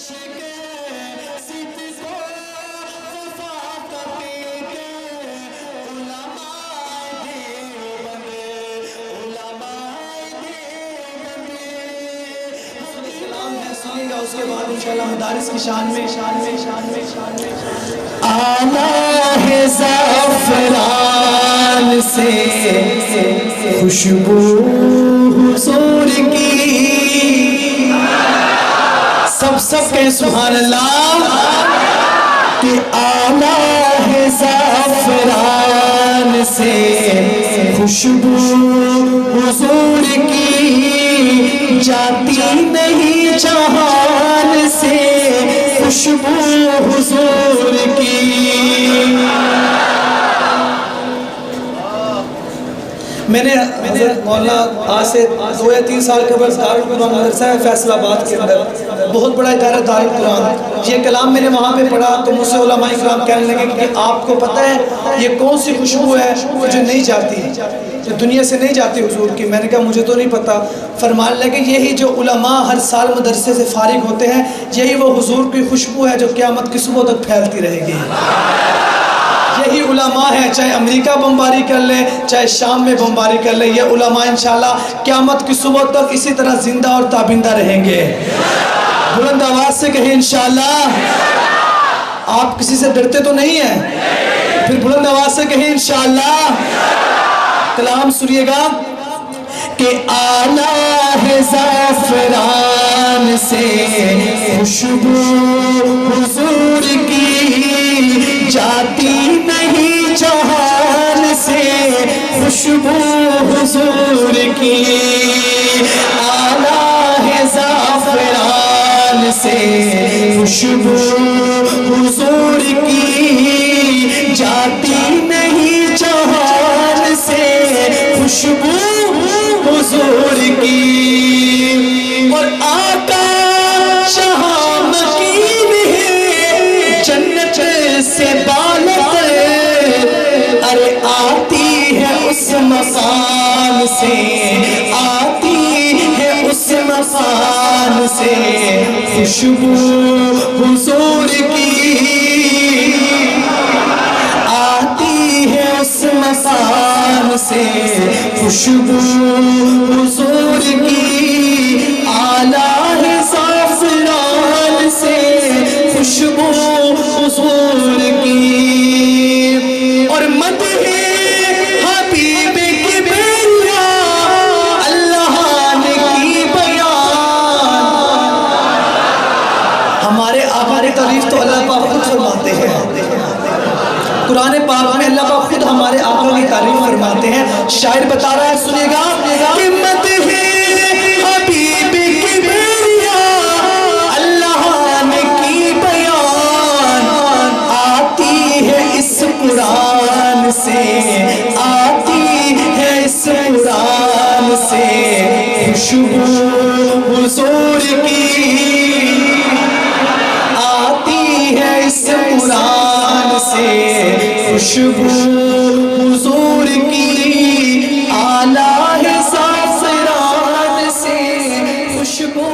اس کے بعد انشاءاللہ مدارس کی شان میں آنا ہے زعفران سے خوشبو حضور کی، سب کہیں سبحان اللہ، کہ آنا ہے زعفران سے خوشبو حضور کی، جاتی نہیں جہان سے خوشبو حضور کی۔ میں نے حضرت مولانا آج سے 2 یا 3 سال قبل دارالقرآن مدرسہ ہے فیصل آباد کے اندر، بہت بڑا ادارہ دارالقرآن، یہ کلام میں نے وہاں پہ پڑھا تو مجھ سے علماء اکرام کہنے لگے کہ آپ کو پتہ ہے یہ کون سی خوشبو ہے جو نہیں جاتی، جو دنیا سے نہیں جاتی حضور کی؟ میں نے کہا مجھے تو نہیں پتا۔ فرمانے لگے یہی جو علماء ہر سال مدرسے سے فارغ ہوتے ہیں، یہی وہ حضور کی خوشبو ہے جو قیامت کی صبح تک پھیلتی رہے گی۔ یہی علماء ہیں، چاہے امریکہ بمباری کر لے چاہے شام میں بمباری کر لے، یہ علماء انشاءاللہ قیامت کی صبح تک اسی طرح زندہ اور تابندہ رہیں گے۔ بلند آواز سے کہیں انشاءاللہ۔ آپ کسی سے ڈرتے تو نہیں ہیں؟ پھر بلند آواز سے کہیں انشاءاللہ۔ کلام سنیے گا کہ آنا ہے زعفران سے خوشبو حضور کی، جاتی نہیں جہان سے خوشبو حضور کی، آنا ہے زعفران سے خوشبو حضور کی، جاتی نہیں جہان سے خوشبو حضور کی، اور آقا شہام کی ہے جنت سے بالت، ارے آتی ہے اس مقام سے، آتی ہے اس مقام سے خوشبو حضور کی، آتی ہے اس مقام سے خوشبو حضور کی، آلہ ہے زعفران سے خوشبو حضور کی، اور مدح حبیب کی بیریا اللہ نے کی بیان۔ ہمارے آقا کی تعریف تو اللہ پاک خود فرماتے ہیں، قرآن پاک میں اللہ پاک خود ہمارے آقا کی تعریف فرماتے ہیں۔ شاعر بتا رہا ہے، سنیے گا کہ مدح حبیب کی بیریا اللہ نے کی بیان، آتی ہے اس قرآن سے، آتی ہے اس قرآن سے خوشبو حضور کی، آتی ہے اس قرآن سے خوشبو حضور کی، آلہ ہے زعفران سے خوشبو